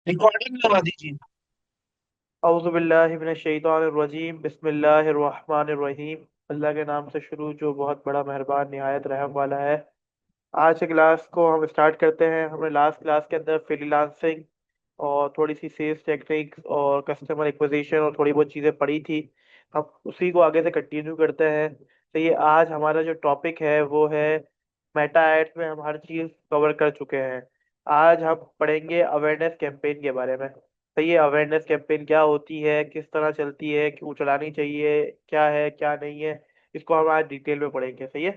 Recording लगा दीजिए। औज़ुबिल्लाहिमिनश्शैतानिर्रजीम बिस्मिल्लाहिर्रहमानिर्रहीम। अल्लाह के नाम से शुरू जो बहुत बड़ा मेहरबान निहायत रहम वाला है। आज की क्लास को हम स्टार्ट करते हैं। हमने लास्ट क्लास के अंदर फ्रीलांसिंग और थोड़ी सी सेल्स टेक्निक्स और कस्टमर एक्विजिशन और थोड़ी बहुत चीज़ें पढ़ी थी। हम उसी को आगे से कंटिन्यू करते हैं। तो ये आज हमारा जो टॉपिक है वो है मेटा एड्स में हम हर चीज़ कवर कर चुके हैं। आज हम पढ़ेंगे अवेयरनेस कैंपेन के बारे में। तो ये अवेयरनेस कैंपेन क्या होती है, किस तरह चलती है, क्यों चलानी चाहिए, क्या है क्या नहीं है, इसको हम आज डिटेल में पढ़ेंगे। सही है।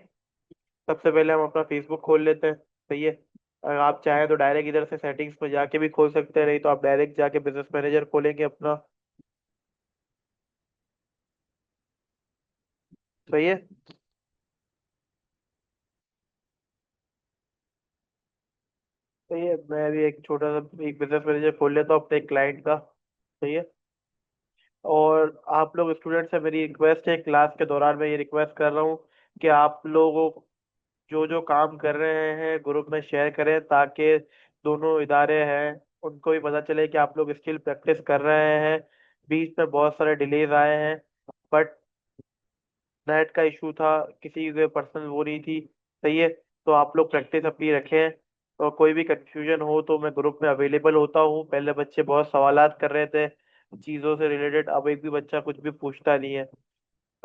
सबसे पहले हम अपना फेसबुक खोल लेते हैं। सही है। अगर आप चाहें तो डायरेक्ट इधर से सेटिंग्स में जाके भी खोल सकते हैं, नहीं तो आप डायरेक्ट जाके बिजनेस मैनेजर खोलेंगे अपना। सही है। सही है, मैं भी एक छोटा सा एक बिजनेस मैनेजर खोल लेता हूँ अपने क्लाइंट का। सही है। और आप लोग स्टूडेंट से मेरी रिक्वेस्ट है, क्लास के दौरान मैं ये रिक्वेस्ट कर रहा हूँ कि आप लोगों जो जो काम कर रहे हैं ग्रुप में शेयर करें, ताकि दोनों इदारे हैं उनको भी पता चले कि आप लोग स्किल प्रैक्टिस कर रहे हैं। बीच में बहुत सारे डिलेज आए हैं, बट नेट का इशू था, किसी के पर्सनल वो नहीं थी। सही है। तो आप लोग प्रैक्टिस अपनी रखें। और कोई भी कंफ्यूजन हो तो मैं ग्रुप में अवेलेबल होता हूँ। पहले बच्चे बहुत सवालात कर रहे थे चीज़ों से रिलेटेड, अब एक भी बच्चा कुछ भी पूछता नहीं है।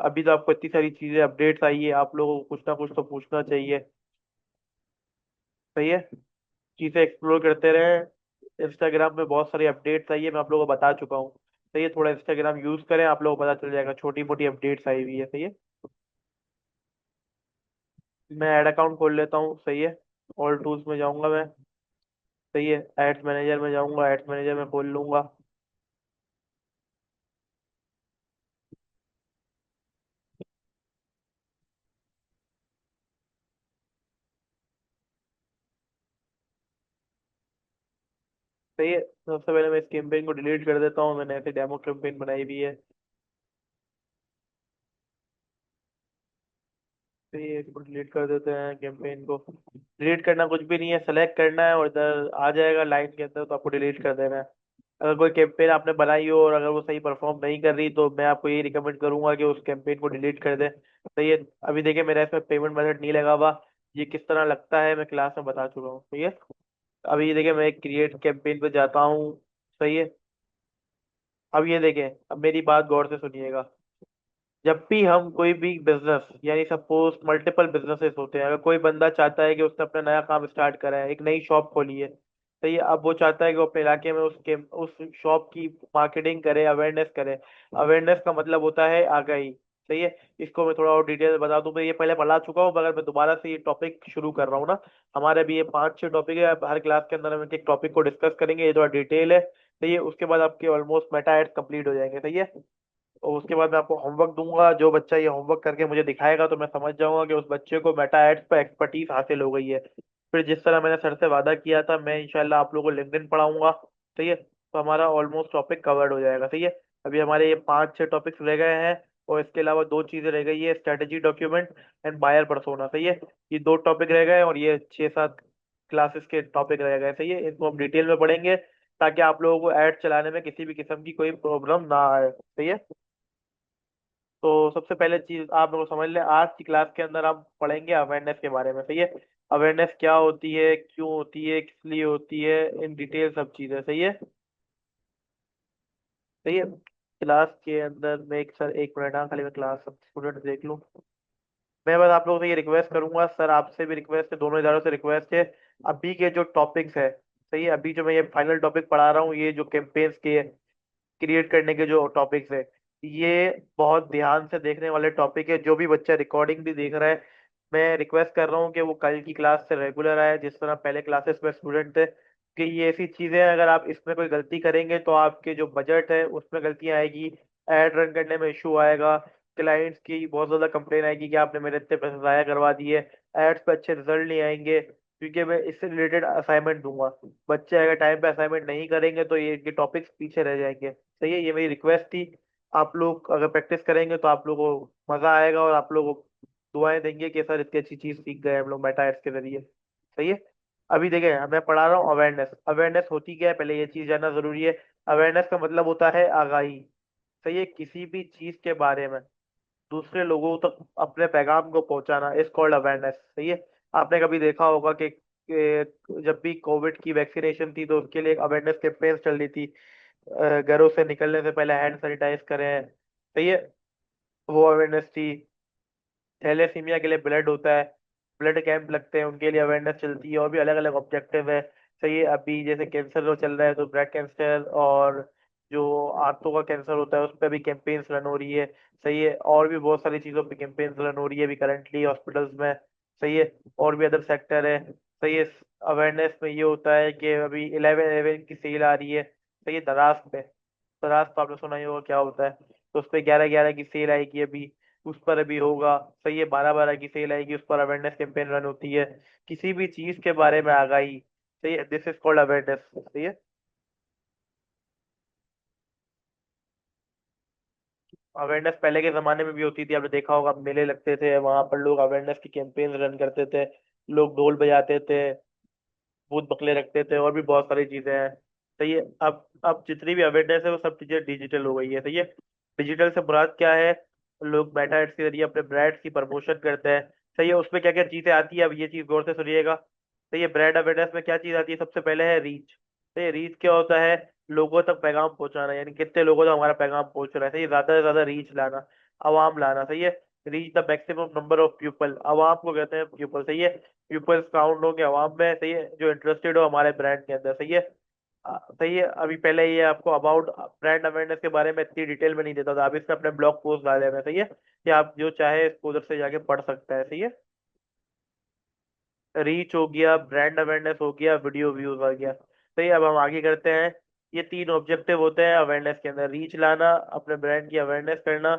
अभी तो आपको इतनी सारी चीज़ें अपडेट्स आई है, आप लोगों को कुछ ना कुछ तो पूछना चाहिए। सही है। चीज़ें एक्सप्लोर करते रहें। इंस्टाग्राम में बहुत सारी अपडेट्स आई है, मैं आप लोगों को बता चुका हूँ। सही है। थोड़ा इंस्टाग्राम यूज़ करें, आप लोगों को पता चल जाएगा, छोटी मोटी अपडेट्स आई हुई है। सही है। मैं ऐड अकाउंट खोल लेता हूँ। सही है। ऑल टूल्स में जाऊंगा मैं। सही है। एड्स मैनेजर में जाऊंगा, एड्स मैनेजर में खोल लूंगा। सही है। सबसे पहले मैं इस कैंपेन को डिलीट कर देता हूँ, मैंने ऐसे डेमो कैंपेन बनाई हुई है। तो ये इसको डिलीट कर देते हैं कैंपेन को। डिलीट करना कुछ भी नहीं है, सेलेक्ट करना है और इधर आ जाएगा लाइन के अंदर, तो आपको डिलीट कर देना है। अगर कोई कैंपेन आपने बनाई हो और अगर वो सही परफॉर्म नहीं कर रही, तो मैं आपको यही रिकमेंड करूंगा कि उस कैंपेन को डिलीट कर दें। सही है। अभी देखिए मेरा इसमें पेमेंट मेथड नहीं लगा हुआ। ये किस तरह लगता है मैं क्लास में बता चुका हूँ। सही है। अभी ये देखिए मैं एक क्रिएट कैंपेन पे जाता हूँ। सही है। अब ये देखें, अब मेरी बात गौर से सुनिएगा। जब भी हम कोई भी बिजनेस, यानी सपोज मल्टीपल बिजनेसेस होते हैं, अगर कोई बंदा चाहता है कि उसने अपना नया काम स्टार्ट करा है, एक नई शॉप खोली है। तो ये अब वो चाहता है कि वो अपने इलाके में उस शॉप की मार्केटिंग करे, अवेयरनेस करे। अवेयरनेस का मतलब होता है आगाही। सही है। इसको मैं थोड़ा और डिटेल बता दूं, मैं ये पहले पढ़ा चुका हूँ, मगर मैं दोबारा से ये टॉपिक शुरू कर रहा हूँ ना। हमारे अभी ये 5-6 टॉपिक है, अब हर क्लास के अंदर हम एक टॉपिक को डिस्कस करेंगे, ये थोड़ा डिटेल है। तो ये उसके बाद आपके ऑलमोस्ट मेटा एड्स कंप्लीट हो जाएंगे। सही है। और उसके बाद मैं आपको होमवर्क दूंगा, जो बच्चा ये होमवर्क करके मुझे दिखाएगा तो मैं समझ जाऊंगा कि उस बच्चे को मेटा एड्स पर एक्सपर्टीज हासिल हो गई है। फिर जिस तरह मैंने सर से वादा किया था, मैं इंशाल्लाह आप लोगों को लिंक्डइन पढ़ाऊंगा। ठीक है। तो हमारा ऑलमोस्ट टॉपिक कवर्ड हो जाएगा। सही है। अभी हमारे ये 5-6 टॉपिक्स रह गए हैं। और इसके अलावा दो चीजें रह गई है, strategy document and buyer persona. सही है। ये दो टॉपिक रह गए और ये 6-7 क्लासेस के टॉपिक रह गए। सही है। इनको हम डिटेल में पढ़ेंगे, ताकि आप लोगों को ऐड चलाने में किसी भी किस्म की कोई प्रॉब्लम ना आए। सही है। तो सबसे पहले चीज आप लोग समझ लें, आज की क्लास के अंदर हम पढ़ेंगे अवेयरनेस के बारे में। सही है। अवेयरनेस क्या होती है, क्यों होती है, किस लिए होती है, इन डिटेल सब चीजें। सही है। सही है। क्लास के अंदर मैं एक सर, एक मिनट, हाँ खाली मैं क्लास स्टूडेंट देख लूँ। मैं बस आप लोगों से ये रिक्वेस्ट करूंगा, सर आपसे भी रिक्वेस्ट है, दोनों इदारों से रिक्वेस्ट है। अभी के जो टॉपिक्स है, सही है, अभी जो मैं ये फाइनल टॉपिक पढ़ा रहा हूँ, ये जो कैंपेन्स के क्रिएट करने के जो टॉपिक्स है, ये बहुत ध्यान से देखने वाले टॉपिक है। जो भी बच्चा रिकॉर्डिंग भी देख रहा है, मैं रिक्वेस्ट कर रहा हूँ कि वो कल की क्लास से रेगुलर आए, जिस तरह पहले क्लासेस में स्टूडेंट थे। कि ये ऐसी चीजें हैं, अगर आप इसमें कोई गलती करेंगे तो आपके जो बजट है उसमें गलतियां आएगी, एड रन करने में इशू आएगा, क्लाइंट्स की बहुत ज्यादा कंप्लेन आएगी कि आपने मेरे इतने पैसे जाया करवा दिए, एड्स पे अच्छे रिजल्ट नहीं आएंगे। क्योंकि मैं इससे रिलेटेड असाइनमेंट दूंगा। बच्चे अगर टाइम पे असाइनमेंट नहीं करेंगे तो ये टॉपिक्स पीछे रह जाएंगे। सही है। ये मेरी रिक्वेस्ट थी। आप लोग अगर प्रैक्टिस करेंगे तो आप लोगों को मजा आएगा, और आप लोग दुआएं देंगे कि सर इतनी अच्छी चीज सीख गए हम लोग मेटा एड्स के जरिए। सही है। अभी देखें, मैं पढ़ा रहा हूँ अवेयरनेस। अवेयरनेस होती क्या है, पहले ये चीज जानना जरूरी है। अवेयरनेस का मतलब होता है आगाही। सही है, किसी भी चीज के बारे में दूसरे लोगों तक अपने पैगाम को पहुंचाना इज कॉल्ड अवेयरनेस। सही है। आपने कभी देखा होगा कि जब भी कोविड की वैक्सीनेशन थी तो उसके लिए एक अवेयरनेस कैंपेन चल रही थी। घरों से निकलने से पहले हैंड सैनिटाइज करें। सही है, वो अवेयरनेस थी। थैलेसीमिया के लिए ब्लड होता है, ब्लड कैंप लगते हैं, उनके लिए अवेयरनेस चलती है। और भी अलग अलग ऑब्जेक्टिव है। सही है, अभी जैसे कैंसर जो चल रहा है तो ब्रेस्ट कैंसर और जो आंतों का कैंसर होता है उस पर भी कैंपेन्स रन हो रही है। सही है, और भी बहुत सारी चीजों पे कैंपेन्स रन हो रही है अभी करंटली हॉस्पिटल्स में। सही है, और भी अदर सेक्टर है। सही है, अवेयरनेस में ये होता है कि अभी 11/11 की सेल आ रही है। सही है, दराज पे, दराज तो आपने सुना ही होगा क्या होता है। तो उस पे 11/11 की सेल आएगी अभी, उस पर अभी होगा। सही है, 12/12 की सेल आएगी, उस पर अवेयरनेस कैंपेन रन होती है। किसी भी चीज के बारे में आगाही। सही है, दिस इज कॉल्ड अवेयरनेस। सही है। अवेयरनेस पहले के जमाने में भी होती थी, आपने देखा होगा मेले लगते थे, वहां पर लोग अवेयरनेस की कैंपेन रन करते थे। लोग ढोल बजाते थे, भूत बकले रखते थे, और भी बहुत सारी चीजें हैं। सही है, अब जितनी भी अवेयरनेस है वो सब चीजें डिजिटल हो गई है। सही है, डिजिटल से मुराद क्या है, लोग मेटा एड्स के जरिए अपने ब्रांड्स की प्रमोशन करते हैं। सही है, उसमें क्या क्या चीजें आती है, अब ये चीज गौर से सुनिएगा। सही है, ब्रांड अवेयरनेस में क्या चीज आती है, सबसे पहले है रीच। सही है, रीच क्या होता है, लोगों तक पैगाम पहुंचाना, यानी कितने लोगों तक हमारा पैगाम पहुंच रहा है। सही है, ज्यादा से ज्यादा रीच लाना, आवाम लाना। सही है, reach the maximum number of people, आवाम को कहते हैं पीपल। सही है, पीपल्स काउंट होंगे अवाम में। सही है, जो इंटरेस्टेड हो हमारे ब्रांड के अंदर। सही है। सही है, अभी पहले ये आपको अबाउट ब्रांड अवेयरनेस के बारे में इतनी डिटेल में नहीं देता था, अब इसमें अपने ब्लॉग पोस्ट डाले हुए हैं। सही है, कि आप जो चाहे इसको उधर से जाके पढ़ सकता है। सही है, रीच हो गया, ब्रांड अवेयरनेस हो गया, वीडियो व्यूज हो गया। सही है, अब हम आगे करते हैं। ये तीन ऑब्जेक्टिव होते हैं अवेयरनेस के अंदर, रीच लाना, अपने ब्रांड की अवेयरनेस करना।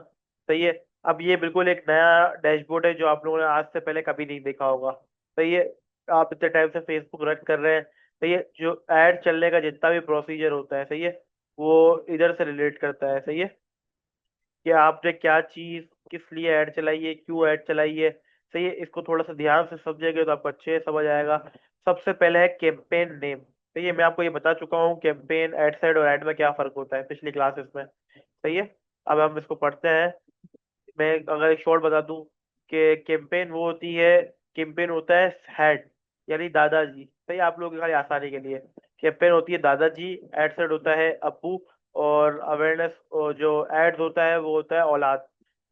सही है, अब ये बिल्कुल एक नया डैशबोर्ड है जो आप लोगों ने आज से पहले कभी नहीं देखा होगा। सही है, आप इतने टाइम से फेसबुक रन कर रहे हैं। सही है, जो एड चलने का जितना भी प्रोसीजर होता है, सही है, वो इधर से रिलेट करता है। सही है, कि आपने क्या चीज किस लिए ऐड चलाई है, क्यों ऐड चलाई है। सही है, इसको थोड़ा सा ध्यान से समझेंगे तो आपको अच्छे से समझ आएगा। सबसे पहले है कैंपेन नेम। सही है, मैं आपको ये बता चुका हूँ कैंपेन, एड साइड और एड में क्या फर्क होता है पिछली क्लासेस में। सही है, अब हम इसको पढ़ते हैं। मैं अगर एक शॉर्ट बता दूं कि कैंपेन वो होती है, कैंपेन होता है हेड, यानी दादाजी। सही है, आप लोगों की खाली आसानी के लिए, कैंपेन होती है दादाजी, एड सेट होता है अब्बू, और अवेयरनेस जो एड्स होता है वो होता है औलाद।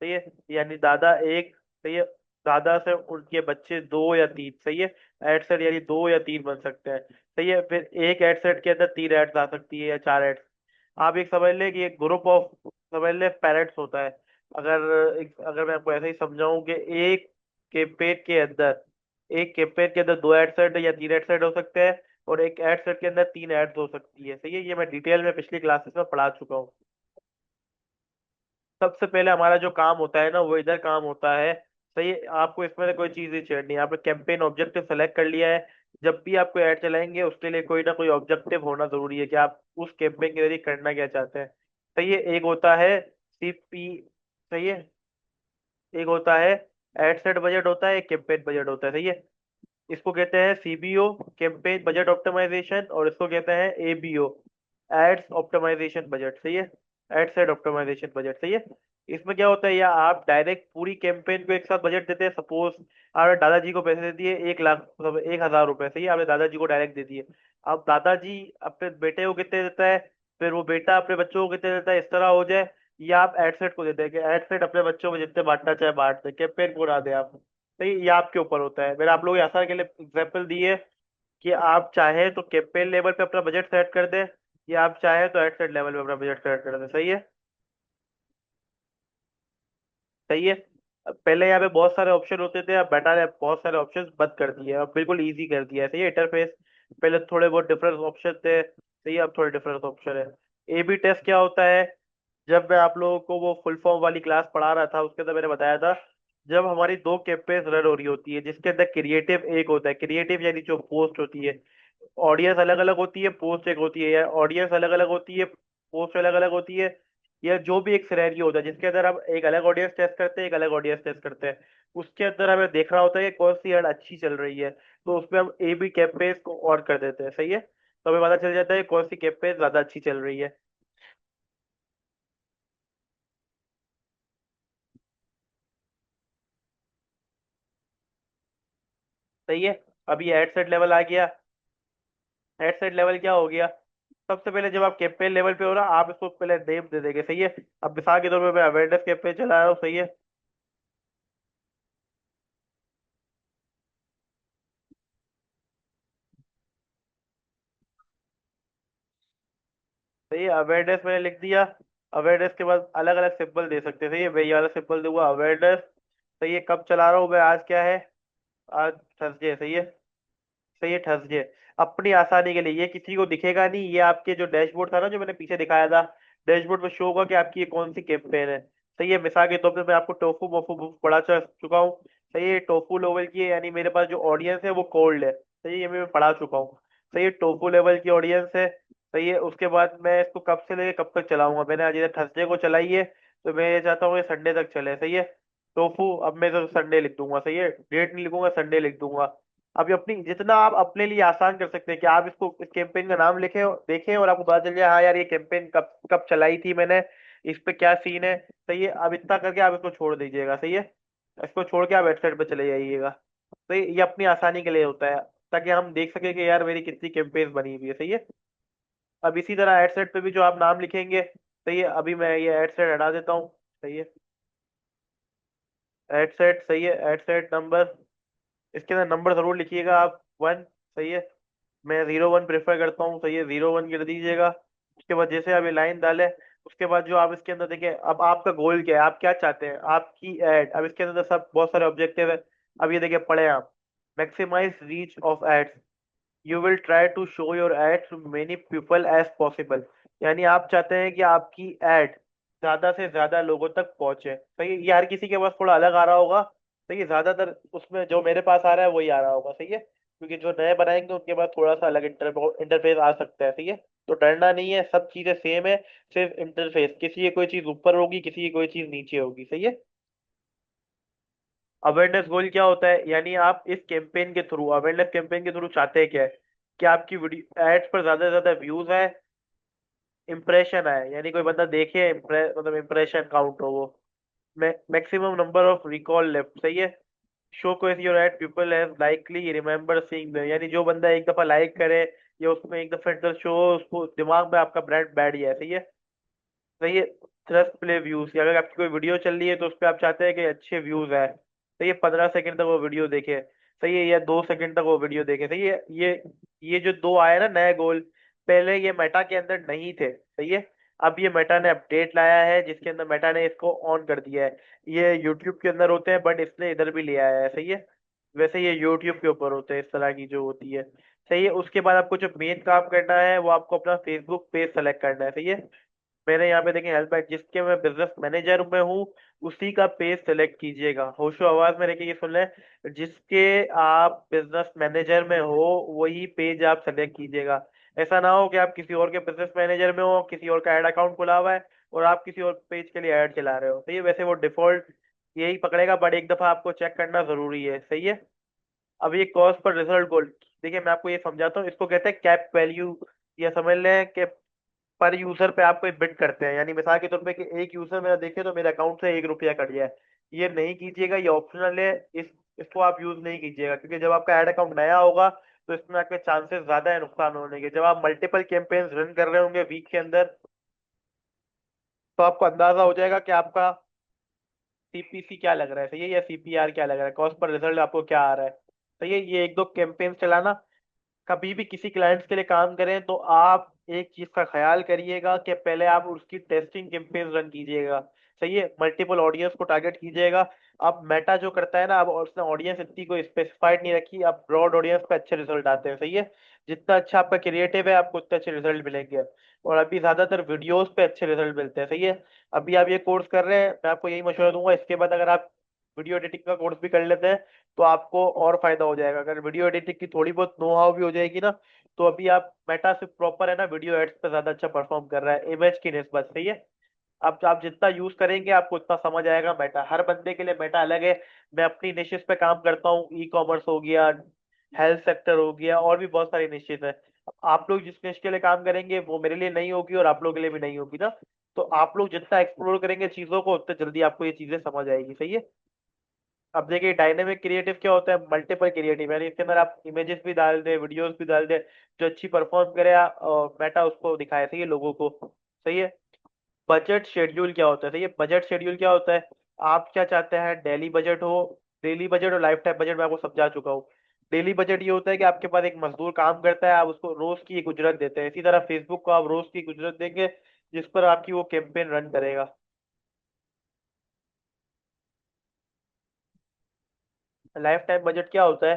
सही है, यानी दादा एक। सही है, दादा से उनके बच्चे दो या तीन। सही है, एड सेट यानी दो या तीन बन सकते हैं। सही है, फिर एक एड सेट के अंदर तीन एड्स आ सकती है या चार एड्स। आप एक समझ ले कि एक ग्रुप ऑफ, समझ ले पेरेंट्स होता है। अगर मैं आपको ऐसे ही समझाऊं कि एक कैंपेन के अंदर एक कैंपेन के अंदर दो एड सेट या तीन एड सेट हो सकते हैं, और एक एड सेट के अंदर तीन एड्स हो सकती है। सही है, ये मैं डिटेल में पिछली क्लासेस में पढ़ा चुका हूँ। सबसे पहले हमारा जो काम होता है ना वो इधर काम होता है। सही है, आपको इसमें से कोई चीज नहीं छेड़नी है, आपने कैंपेन ऑब्जेक्टिव सेलेक्ट कर लिया है। जब भी आपको ऐड चलाएंगे उसके लिए कोई ना कोई ऑब्जेक्टिव होना जरूरी है कि आप उस कैंपेन के जरिए करना क्या चाहते हैं। सही है, एक होता है सीपी। सही है, एक होता है एड सेट बजट होता है, एक कैंपेन बजट होता है। सही है, इसको कहते हैं सीबीओ, कैंपेन बजट ऑप्टिमाइजेशन, और इसको कहते हैं एबीओ, एड्स ऑप्टिमाइजेशन बजट। सही है, एड सेट ऑप्टिमाइजेशन बजट। सही है, इसमें क्या होता है, या आप डायरेक्ट पूरी कैंपेन को एक साथ बजट देते हैं। सपोज आपने दादाजी को पैसे दे दिए 1 लाख, मतलब 1,000 रुपए। सही है, आपने दादाजी को डायरेक्ट दे दिए। अब दादाजी अपने बेटे को कितने देता है, फिर वो बेटा अपने बच्चों को कितने देता है, इस तरह हो जाए। या आप एड सेट को देते हैं कि एड सेट अपने बच्चों को जितने बांटना चाहे बांट दे, कैंपेन को ना दे आप। सही, ये आपके ऊपर होता है। मैंने आप लोगों को आसान के लिए एग्जाम्पल दी है कि आप चाहे तो कैंपेन लेवल पे अपना बजट सेट कर दें, या आप चाहे तो एड सेट लेवल पे अपना बजट सेट कर दें। सही है। सही है, अब पहले यहाँ पे बहुत सारे ऑप्शन होते थे, अब बेटा ने बहुत सारे ऑप्शन बंद कर दिए, अब बिल्कुल इजी कर दिया है। सही है, इंटरफेस पहले थोड़े बहुत डिफरेंस ऑप्शन थे। सही है, अब थोड़े डिफरेंस ऑप्शन है। ए बी टेस्ट क्या होता है, जब मैं आप लोगों को वो फुल फॉर्म वाली क्लास पढ़ा रहा था उसके अंदर मैंने बताया था, जब हमारी दो कैंपेन्स रन हो रही होती है जिसके अंदर क्रिएटिव एक होता है, क्रिएटिव यानी जो पोस्ट होती है, ऑडियंस अलग अलग होती है, पोस्ट एक होती है, या ऑडियंस अलग अलग होती है, पोस्ट अलग अलग होती है, या जो भी एक सिनेरियो होता है जिसके अंदर हम एक अलग ऑडियंस टेस्ट करते हैं, एक अलग ऑडियंस टेस्ट करते हैं, उसके अंदर हमें देखना होता है कि कौन सी एड अच्छी चल रही है, तो उसमें हम ए बी कैंपेन्स को ऑन कर देते हैं, सही है। तो हमें पता चल जाता है कि कौन सी कैंपेन ज्यादा अच्छी चल रही है। सही है। अभी एड सेट लेवल आ गया। एड सेट लेवल क्या हो गया? सबसे पहले जब आप कैंपेन लेवल पे हो ना, आप इसको पहले नेम दे देंगे, सही है। अब मिसाल के तौर पे मैं अवेयरनेस कैंपेन चला रहा हूँ, सही है। सही है, अवेयरनेस मैंने लिख दिया। अवेयरनेस के बाद अलग अलग सिंबल दे सकते हैं, सही है। मैं ये वाला सिंबल दूंगा, अवेयरनेस। सही है। कब चला रहा हूँ मैं? आज क्या है? आज थर्सडे, सही है। सही है, थर्सडे। अपनी आसानी के लिए ये किसी को दिखेगा नहीं, ये आपके जो डैशबोर्ड था ना, जो मैंने पीछे दिखाया था, डैशबोर्ड में शो होगा कि आपकी ये कौन सी कैंपेन है। सही है। मिसाल के तौर पे मैं आपको टोफू मोफू बुक पढ़ा चुका हूँ। सही है। टोफू लेवल की है, यानी मेरे पास जो ऑडियंस है वो कोल्ड है, सही है, ये मैं पढ़ा चुका हूँ। सही है, टोफू लेवल की ऑडियंस है। सही है। उसके बाद मैं इसको कब से लेके कब तक चलाऊंगा? मैंने आज थर्सडे को चलाई है, तो मैं ये चाहता हूँ ये संडे तक चले, सही है। टोफू अब मैं तो संडे लिख दूंगा, सही है, डेट नहीं लिखूंगा, संडे लिख दूंगा। अभी अपनी जितना आप अपने लिए आसान कर सकते हैं कि आप इसको इस कैंपेन का नाम लिखें, देखें, और आपको पता चल जाए हाँ यार ये कैंपेन कब कब चलाई थी मैंने, इस पे क्या सीन है। सही है। अब इतना करके आप इसको छोड़ दीजिएगा, सही है। इसको छोड़ के आप वेबसाइट पे चले जाइएगा। तो ये अपनी आसानी के लिए होता है, ताकि हम देख सके कि यार मेरी कितनी कैंपेन बनी हुई है, सही है। अब इसी तरह एड सेट पे भी जो आप नाम लिखेंगे, सही है, अभी मैं ये एड सेट हटा देता हूँ। सही है। एड सेट, सही है, एड सेट नंबर, इसके अंदर नंबर जरूर लिखिएगा आप, 1। सही है। मैं 01 प्रेफर करता हूँ, सही है, 01 कर दीजिएगा। उसके बाद जैसे आप ये लाइन डालें, उसके बाद जो आप इसके अंदर देखें, अब आपका गोल क्या है, आप क्या चाहते हैं आपकी एड। अब इसके अंदर सब बहुत सारे ऑब्जेक्टिव है। अब ये देखिए, पढ़े आप, maximize reach of ads, you will try to show your ad to many people as possible. यानी आप चाहते हैं कि आपकी एड ज्यादा से ज्यादा लोगों तक पहुंचे, सही है। ये हर किसी के पास थोड़ा अलग आ रहा होगा, सही है, ज्यादातर उसमें जो मेरे पास आ रहा है वही आ रहा होगा, सही है, क्योंकि जो नए बनाएंगे उनके पास थोड़ा सा अलग इंटरफेस आ सकता है, सही है। तो डरना नहीं है, सब चीजें सेम है, सिर्फ इंटरफेस किसी की कोई चीज ऊपर होगी, किसी की कोई चीज नीचे होगी, सही है। अवेयरनेस गोल क्या होता है? यानी आप इस कैंपेन के थ्रू, अवेयरनेस कैंपेन के थ्रू चाहते हैं क्या है? कि आपकी वीडियो एड्स पर ज्यादा से ज्यादा व्यूज है, इंप्रेशन है, यानी कोई बंदा देखे, मतलब इंप्रेशन काउंट हो वो, maximum number of recall left, सही है। शो को your add people have likely remember seeing them, यानी जो बंदा एक दफा लाइक करे या उसमें एक दफा इंटरेस्ट शो, उसको दिमाग में आपका ब्रांड बैठ गया है, सही है। सही है। थ्रस्ट प्ले व्यूज, अगर आपकी कोई वीडियो चल रही है तो उस पर आप चाहते हैं कि अच्छे व्यूज आए, सही है, 15 सेकंड तक वो वीडियो देखे, सही है, या 2 सेकंड तक वो वीडियो देखे, सही है। ये जो दो आए ना नए गोल, पहले ये मेटा के अंदर नहीं थे, सही है। अब ये मेटा ने अपडेट लाया है, जिसके अंदर मेटा ने इसको ऑन कर दिया है। ये यूट्यूब के अंदर होते हैं, बट इसने इधर भी ले आया है, सही है। वैसे ये यूट्यूब के ऊपर होते हैं इस तरह की जो होती है। सही है। उसके बाद आपको जो मेन काम करना है वो आपको अपना फेसबुक पेज सेलेक्ट करना है, सही है। मेरे यहाँ पे देखें, हेल्प एट, जिसके मैं बिजनेस मैनेजर में हूँ, उसी का पेज सेलेक्ट कीजिएगा, होशो आवाज में रखिए, ये सुन लें, जिसके आप बिजनेस मैनेजर में हो वही पेज आप सेलेक्ट कीजिएगा। ऐसा ना हो कि आप किसी और के बिजनेस मैनेजर में हो, किसी और का ऐड अकाउंट खुला हुआ है और आप किसी और पेज के लिए ऐड चला रहे हो, सही है। वैसे वो डिफॉल्ट यही पकड़ेगा, बट एक दफा आपको चेक करना जरूरी है, सही है। अब ये कॉस्ट पर रिजल्ट गोल, देखिए मैं आपको ये समझाता हूँ, इसको कहते हैं कैप वैल्यू, या समझ लें कि पर यूजर पे आप कोई बिड करते हैं, यानी मिसाल के तौर पे कि एक यूजर मेरा देखे तो मेरे अकाउंट से 1 रुपया कट गया है, ये नहीं कीजिएगा, ये ऑप्शनल है। इसको आप यूज नहीं कीजिएगा, क्योंकि जब आपका एड अकाउंट नया होगा तो इसमें आपके चांसेस ज्यादा है नुकसान होने के। जब आप मल्टीपल कैंपेन्स रन कर रहे होंगे वीक के अंदर, तो आपको अंदाजा हो जाएगा कि आपका सीपीसी क्या लग रहा है, सही है, या सीपीआर क्या लग रहा है, कॉस्ट पर रिजल्ट आपको क्या आ रहा है। सही है। ये एक दो कैंपेन्स चलाना, कभी भी किसी क्लाइंट्स के लिए काम करें तो आप एक चीज का ख्याल करिएगा कि पहले आप उसकी टेस्टिंग कैंपेन रन कीजिएगा, सही है, मल्टीपल ऑडियंस को टारगेट कीजिएगा। अब मेटा जो करता है ना, अब उसने ऑडियंस इतनी कोई स्पेसिफाइड नहीं रखी, अब ब्रॉड ऑडियंस पे अच्छे रिजल्ट आते हैं, सही है। जितना अच्छा आपका क्रिएटिव है आपको उतने अच्छे रिजल्ट मिलेंगे, और अभी ज्यादातर वीडियोस पे अच्छे रिजल्ट मिलते हैं, सही है। अभी आप ये कोर्स कर रहे हैं, मैं आपको यही मशवरा दूंगा, इसके बाद अगर आप वीडियो एडिटिंग का कोर्स भी कर लेते हैं तो आपको और फायदा हो जाएगा। अगर वीडियो एडिटिंग की थोड़ी बहुत नो हाउ भी हो जाएगी ना, तो अभी आप मेटा से प्रॉपर है ना वीडियो एड्स पे ज्यादा अच्छा परफॉर्म कर रहा है इमेज की निस्बत, सही है। आप जितना यूज करेंगे आपको उतना समझ आएगा मेटा। हर बंदे के लिए मेटा अलग है। मैं अपनी निशिस पे काम करता हूँ, ई कॉमर्स हो गया, हेल्थ सेक्टर हो गया, और भी बहुत सारी निश्चित है। अब आप लोग जिस निश के लिए काम करेंगे वो मेरे लिए नहीं होगी और आप लोगों के लिए भी नहीं होगी ना। तो आप लोग जितना एक्सप्लोर करेंगे चीजों को उतने जल्दी आपको ये चीजें समझ आएगी। सही है। अब देखिए डायनेमिक क्रिएटिव क्या होता है, मल्टीपल क्रिएटिव, यानी इसके अंदर आप इमेजेस भी डाल दे, वीडियोस भी डाल दे, जो अच्छी परफॉर्म करे और मेटा उसको दिखाए। सही है, लोगों को। सही है। बजट शेड्यूल क्या होता है? सही है, बजट शेड्यूल क्या होता है? आप क्या चाहते हैं, डेली बजट हो? डेली बजट और लाइफ टाइम बजट मैं आपको समझा चुका हूँ। डेली बजट ये होता है कि आपके पास एक मजदूर काम करता है, आप उसको रोज की एक उजरत देते हैं। इसी तरह फेसबुक को आप रोज की एक उजरत देंगे जिस पर आपकी वो कैंपेन रन करेगा। लाइफ टाइम बजट क्या होता है?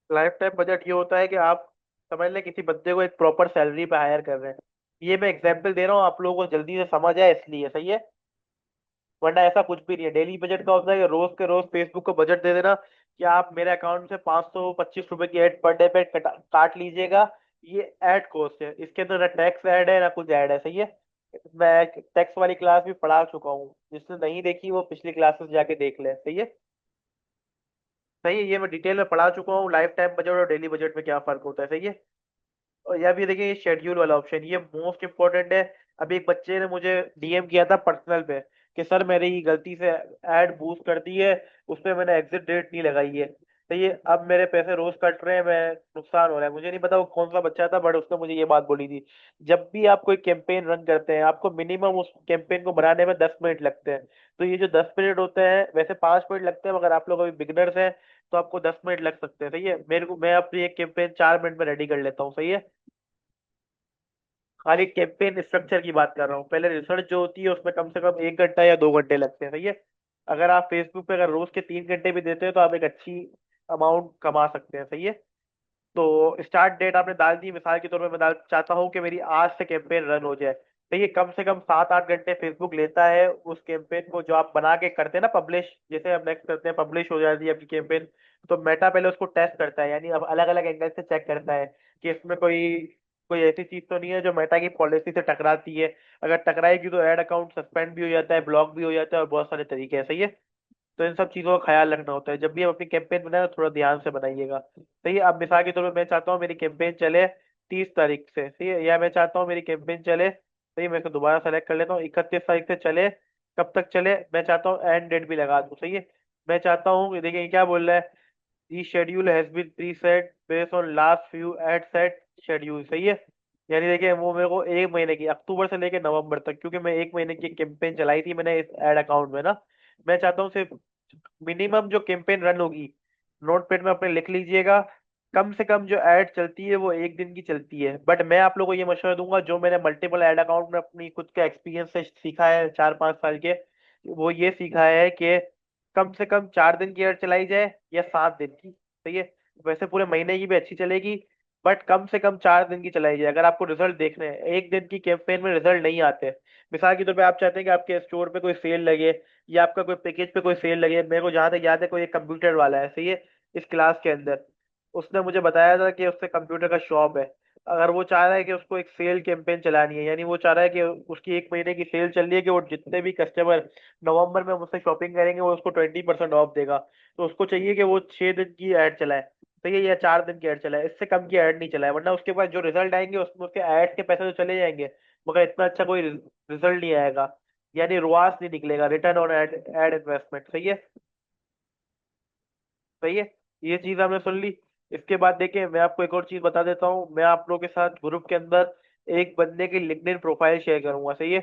लाइफ टाइम बजट ये होता है कि आप समझ लें किसी बंदे को एक प्रॉपर सैलरी पे हायर कर रहे हैं। ये मैं एग्जांपल दे रहा हूँ आप लोगों को जल्दी से समझ आए इसलिए। सही है। वरना ऐसा कुछ भी नहीं है। डेली बजट का होता है कि रोज के रोज फेसबुक को बजट दे देना कि आप मेरे अकाउंट से 525 रुपए की एड पर डे पे काट लीजिएगा। ये एड कॉस्ट है, इसके अंदर ना टैक्स ऐड है ना कुछ ऐड है। सही है। मैं टैक्स वाली क्लास भी पढ़ा चुका हूँ, जिसने नहीं देखी वो पिछली क्लासेस जाके देख ले। सही है। सही है, ये मैं डिटेल में पढ़ा चुका हूँ लाइफ टाइम बजट और डेली बजट में क्या फर्क होता है। सही है। और यह भी देखिए, ये शेड्यूल वाला ऑप्शन ये मोस्ट इंपॉर्टेंट है। अभी एक बच्चे ने मुझे डीएम किया था पर्सनल पे कि सर मेरी गलती से ऐड बूस्ट कर दी है, उसमें मैंने एग्जिट डेट नहीं लगाई है। तो ये अब मेरे पैसे रोज कट रहे हैं, मैं नुकसान हो रहा है। मुझे नहीं पता वो कौन सा बच्चा था, बट उसने मुझे ये बात बोली थी। जब भी आप कोई कैंपेन रन करते हैं आपको मिनिमम उस कैंपेन को बनाने में 10 मिनट लगते हैं। तो ये जो 10 मिनट होते हैं, वैसे 5 मिनट लगते हैं, मगर आप लोग अभी बिगनर्स हैं तो आपको 10 मिनट लग सकते हैं। सही है। मेरे को, मैं अपनी एक कैंपेन 4 मिनट में रेडी कर लेता हूँ। सही है। खाली कैंपेन स्ट्रक्चर की बात कर रहा हूँ, पहले रिसर्च जो होती है उसमें कम से कम 1 घंटा या 2 घंटे लगते हैं। सही है। अगर आप फेसबुक पे अगर रोज के 3 घंटे भी देते हैं तो आप एक अच्छी अमाउंट कमा सकते हैं। सही है। तो स्टार्ट डेट आपने डाल दी, मिसाल के तौर पे मैं डाल चाहता हूँ कि मेरी आज से कैंपेन रन हो जाए। तो ये कम से कम 7-8 घंटे फेसबुक लेता है उस कैंपेन को जो आप बना के करते हैं ना पब्लिश। जैसे हम नेक्स्ट करते हैं, पब्लिश हो जाती है आपकी कैंपेन, तो मेटा पहले उसको टेस्ट करता है, यानी अब अलग अलग एंगल से चेक करता है कि इसमें कोई कोई ऐसी चीज तो नहीं है जो मेटा की पॉलिसी से टकराती है। अगर टकराएगी तो ऐड अकाउंट सस्पेंड भी हो जाता है, ब्लॉक भी हो जाता है, और बहुत सारे तरीके हैं। सही है। तो इन सब चीजों का ख्याल रखना होता है जब भी आप अपनी कैंपेन बनाए, तो थोड़ा ध्यान से बनाइएगा। सही है। अब मिसाल के तौर पर मैं चाहता हूँ मेरी कैंपेन चले 30 तारीख से। सही है। या मैं चाहता हूँ मेरी कैंपेन चले, सही है, मैं इसको दोबारा सेलेक्ट कर लेता हूँ, 31 तारीख से चले। कब तक चले? मैं चाहता हूँ एंड डेट भी लगा दूँ। सही है। मैं चाहता हूँ, देखिए ये क्या बोल रहा है, the schedule has been pre set based on last few ad set schedule. सही है। यानी देखिए वो मेरे को 1 महीने की, अक्टूबर से लेकर नवंबर तक, क्योंकि मैं 1 महीने की कैंपेन चलाई थी मैंने इस एड अकाउंट में ना। मैं चाहता हूँ सिर्फ मिनिमम जो कैंपेन रन होगी, नोट पैड में अपने लिख लीजिएगा, कम से कम जो ऐड चलती है वो 1 दिन की चलती है। बट मैं आप लोगों को ये मशवरा दूंगा जो मैंने मल्टीपल ऐड अकाउंट में अपनी खुद के एक्सपीरियंस से सीखा है 4-5 साल के, वो ये सीखा है कि कम से कम 4 दिन की ऐड चलाई जाए या 7 दिन की। सही है। वैसे पूरे महीने की भी अच्छी चलेगी, बट कम से कम 4 दिन की चलाई जाए अगर आपको रिजल्ट देखने हैं। 1 दिन की कैंपेन में रिजल्ट नहीं आते। मिसाल के तौर पे आप चाहते हैं कि आपके स्टोर पे कोई सेल लगे या आपका कोई पैकेज पे कोई सेल लगे। मेरे को जहां तक याद है कोई एक कंप्यूटर वाला है, सही है, इस क्लास के अंदर, उसने मुझे बताया था कि उससे कंप्यूटर का शॉप है। अगर वो चाह रहा है कि उसको एक सेल कैंपेन चलानी है, यानी वो चाह रहा है कि उसकी 1 महीने की सेल चल रही है कि वो जितने भी कस्टमर नवंबर में मुझसे शॉपिंग करेंगे वो उसको 20% ऑफ देगा। तो उसको चाहिए कि वो 6 दिन की ऐड चलाए, तो ये या 4 दिन की ऐड चलाए, इससे कम की ऐड नहीं चलाए, वरना उसके बाद जो रिजल्ट आएंगे उसमें उसके ऐड के पैसे तो चले जाएंगे मगर इतना अच्छा कोई रिजल्ट नहीं आएगा, यानी रुआस नहीं निकलेगा, return on ad ad investment. सही है। सही है। ये चीज आपने सुन ली। इसके बाद देखिए मैं आपको एक और चीज बता देता हूँ, मैं आप लोगों के साथ ग्रुप के अंदर एक बंदे की लिंक्डइन प्रोफाइल शेयर करूंगा। सही है।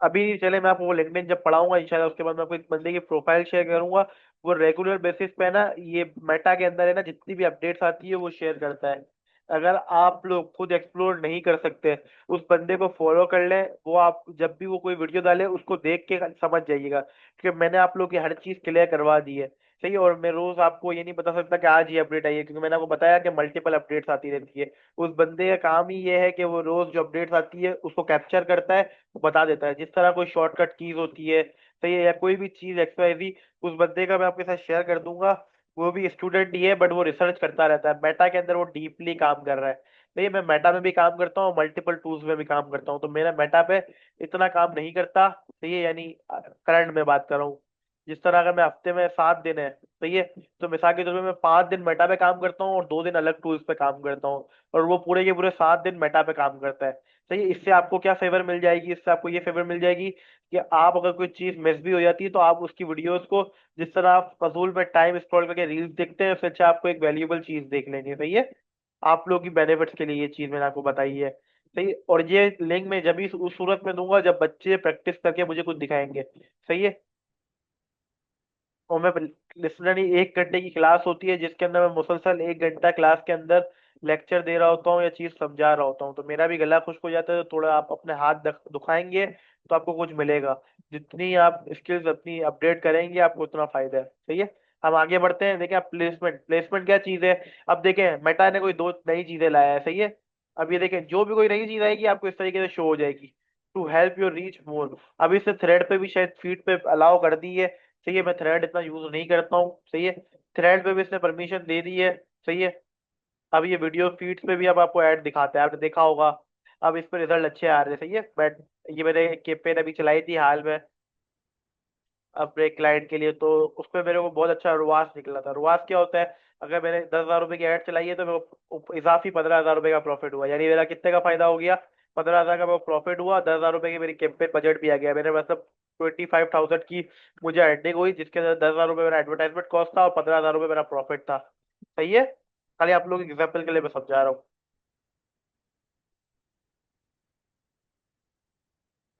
अभी चले मैं आपको वो लिंक्डइन जब पढ़ाऊंगा इंशाल्लाह उसके बाद मैं आपको एक बंदे की प्रोफाइल शेयर करूंगा। वो रेगुलर बेसिस पे ना ये मेटा के अंदर है ना जितनी भी अपडेट्स आती है वो शेयर करता है। अगर आप लोग खुद एक्सप्लोर नहीं कर सकते, उस बंदे को फॉलो कर लें, वो आप जब भी वो कोई वीडियो डाले उसको देख के समझ जाइएगा कि मैंने आप लोग की हर चीज क्लियर करवा दी है। सही है। और मैं रोज आपको ये नहीं बता सकता कि आज ये अपडेट आई है, क्योंकि मैंने आपको बताया कि मल्टीपल अपडेट्स आती रहती है। उस बंदे का काम ही ये है कि वो रोज जो अपडेट्स आती है उसको कैप्चर करता है, बता देता है। जिस तरह कोई शॉर्टकट कीज होती है, सही है, या कोई भी चीज एक्सवाइजी, उस बंदे का मैं आपके साथ शेयर कर दूंगा। वो भी स्टूडेंट ही है बट वो रिसर्च करता रहता है, मेटा के अंदर वो डीपली काम कर रहा है। तो ये मैं मेटा में भी काम करता हूँ, मल्टीपल टूल्स में भी काम करता हूँ, तो मेरा मेटा पे इतना काम नहीं करता। तो ये यानी करंट में बात कर रहा हूँ। जिस तरह अगर मैं हफ्ते में 7 दिन है, तो ये, तो मिसाल के तौर पे मैं 5 दिन मेटा पे काम करता हूँ और 2 दिन अलग टूल्स पे काम करता हूँ, और वो पूरे के पूरे 7 दिन मेटा पे काम करता है। तो ये इससे आपको क्या फेवर मिल जाएगी, इससे आपको ये फेवर मिल जाएगी कि आप अगर कोई चीज मिस भी हो जाती है तो आप उसकी वीडियोस को, जिस तरह आप फजूल में टाइम स्क्रॉल करके रील्स देखते हैं, उससे अच्छा आपको एक वैल्यूएबल चीज देख लेंगे। सही है, आप लोगों की बेनिफिट्स के लिए ये चीज मैंने आपको बताई है। सही है? और ये लिंक मैं जब भी उस सूरत में दूंगा जब बच्चे प्रैक्टिस करके मुझे कुछ दिखाएंगे। सही है। और मैं लिसनरी 1 घंटे की क्लास होती है जिसके अंदर मैं मुसलसल 1 घंटा क्लास के अंदर लेक्चर दे रहा होता हूँ या चीज समझा रहा होता हूँ, तो मेरा भी गला खुश्क हो जाता है। तो थोड़ा आप अपने हाथ दुखाएंगे तो आपको कुछ मिलेगा। जितनी आप स्किल्स अपनी अपडेट करेंगे आपको उतना फायदा है। सही है। हम आगे बढ़ते हैं। देखें, आप प्लेसमेंट, प्लेसमेंट क्या चीज है। अब देखें, मेटा ने कोई दो नई चीजें लाया है। सही है। अब ये देखें, जो भी कोई नई चीज आएगी आपको इस तरीके से शो हो जाएगी, to help your reach more. अब इसे थ्रेड पे भी शायद फीड पे अलाउ कर दी है। सही है, मैं थ्रेड इतना यूज नहीं करता हूँ। सही है। थ्रेड पे भी इसने परमिशन दे दी है। सही है। अब ये वीडियो फीड्स पे भी अब आपको ऐड दिखाता है, आपने देखा होगा। अब इस पे रिजल्ट अच्छे आ रहे हैं। सही है। बट ये मैंने कैंपेन अभी चलाई थी हाल में अपने क्लाइंट के लिए, तो उस पर मेरे को बहुत अच्छा रुआस निकला था। रुआस क्या होता है, अगर मैंने 10,000 रुपए की ऐड चलाई है तो मेरे को इजाफी 15,000 रुपए का प्रॉफिट हुआ, यानी मेरा कितने का फायदा हो गया, 15,000 का मेरे को प्रॉफिट हुआ, 10,000 रुपए की मेरी कैंपेन बजट भी आ गया मेरे, मतलब 25,000 की मुझे अर्निंग हुई, जिसके अंदर 10,000 रुपए मेरा एडवर्टाइजमेंट कॉस्ट था और 15,000 रुपए मेरा प्रॉफिट था। सही है। खाली आप लोग एग्जाम्पल के लिए मैं समझा रहा हूँ।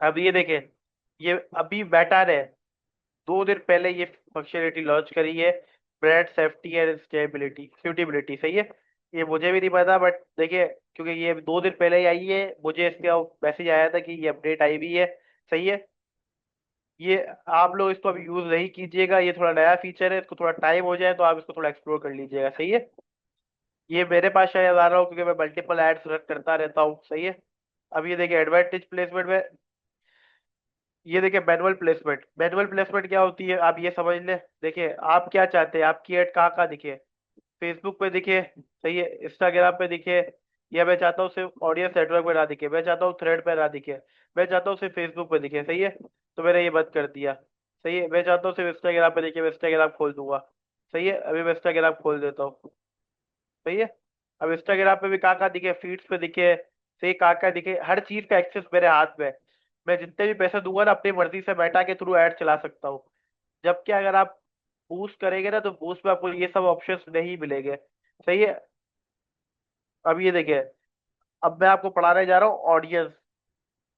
अब ये देखें, ये अभी बेटर है, 2 दिन पहले ये फंक्शनलिटी लॉन्च करी है, brand safety and stability suitability. सही है। ये मुझे भी नहीं पता, बट देखिए, क्योंकि ये 2 दिन पहले ही आई है, मुझे इसका मैसेज आया था कि ये अपडेट आई भी है। सही है। ये आप लोग इसको अभी यूज नहीं कीजिएगा, ये थोड़ा नया फीचर है, इसको थोड़ा टाइम हो जाए तो आप इसको थोड़ा एक्सप्लोर कर लीजिएगा। सही है। ये मेरे पास शायद आ रहा हूँ क्योंकि मैं मल्टीपल एड्स रन करता रहता हूँ। सही है। अब ये देखिए एडवांटेज प्लेसमेंट में, ये देखिए मैनुअल प्लेसमेंट, मैनुअल प्लेसमेंट क्या होती है आप ये समझ लें। देखिए आप क्या चाहते हैं, आपकी ऐड कहाँ कहाँ दिखे, फेसबुक पे दिखे, सही है, इंस्टाग्राम पे दिखे, या मैं चाहता हूँ सिर्फ ऑडियंस नेटवर्क पे ना दिखे, मैं चाहता हूँ थ्रेड पे ना दिखे, मैं चाहता हूँ सिर्फ फेसबुक पे दिखे। सही है। तो मैंने ये बंद कर दिया। सही है। मैं चाहता हूँ सिर्फ इंस्टाग्राम पे दिखे, मैं इंस्टाग्राम खोल दूंगा। सही है। अभी मैं इंस्टाग्राम खोल देता हूँ। सही है। अब इंस्टाग्राम पे भी कहाँ कहाँ दिखे, फीड्स पे दिखे, सही, कहाँ कहाँ दिखे, हर चीज का एक्सेस मेरे हाथ में है। मैं जितने भी पैसे दूंगा ना अपनी मर्जी से मेटा के थ्रू ऐड चला सकता हूँ। जबकि अगर आप बूस्ट करेंगे ना तो बूस्ट में आपको ये सब ऑप्शंस नहीं मिलेंगे। सही है। अब ये देखिए, अब मैं आपको पढ़ाने जा रहा हूँ ऑडियंस।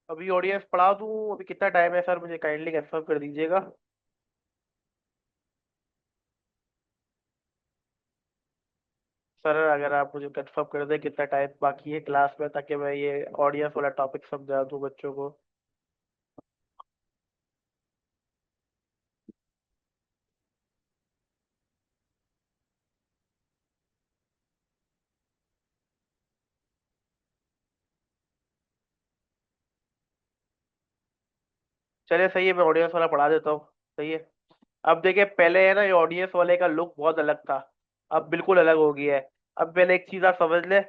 अभी ऑडियंस पढ़ा दूँ, अभी कितना टाइम है सर, मुझे काइंडली कंफर्म कर दीजिएगा। सर अगर आप मुझे कंफर्म कर दें कितना टाइम बाकी है क्लास में, ताकि मैं ये ऑडियंस वाला टॉपिक समझा दूँ बच्चों को। चलिए सही है, मैं ऑडियंस वाला पढ़ा देता हूँ। सही है। अब देखिए, पहले है ना ये ऑडियंस वाले का लुक बहुत अलग था, अब बिल्कुल अलग हो गया है। अब पहले एक चीज आप समझ ले,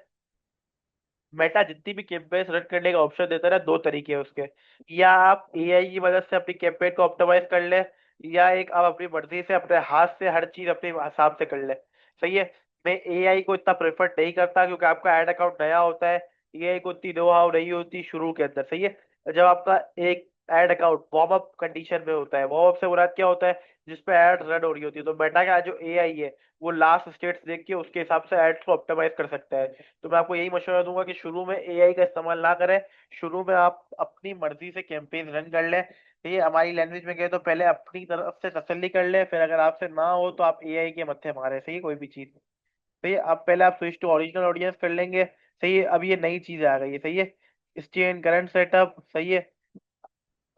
मेटा जितनी भी कैंपेन रन करने का ऑप्शन देता है ना, 2 तरीके हैं उसके। या आप एआई की मदद से अपनी कैंपेन को ऑप्टिमाइज कर ले, या एक आप अपनी मर्जी से अपने हाथ से हर चीज अपने हिसाब से कर ले। सही है। मैं एआई को इतना प्रेफर नहीं करता क्योंकि आपका एड अकाउंट नया होता है, एआई को इतनी नो हाउ नहीं होती शुरू के अंदर। सही है। जब आपका एक ad account warm up condition में होता है, वार्म अप से मुराद क्या होता है, जिसपे एड रन हो रही होती है, तो मेटा का जो एआई है वो लास्ट स्टेट्स देख के उसके हिसाब से एड्स को ऑप्टिमाइज कर सकता है। तो मैं आपको यही मशवरा दूंगा कि शुरू में एआई का इस्तेमाल ना करें। शुरू में आप अपनी मर्जी से कैंपेन रन कर लें। ये हमारी लैंग्वेज में कहे तो पहले अपनी तरफ से तसल्ली कर ले, फिर अगर आपसे ना हो तो आप एआई के मत्थे मारे। सही है, कोई भी चीज। सही है। अब पहले आप स्विच टू ओरिजिनल ऑडियंस कर लेंगे। सही है। अब ये नई चीज आ गई है। सही है। Stay in current setup. सही है।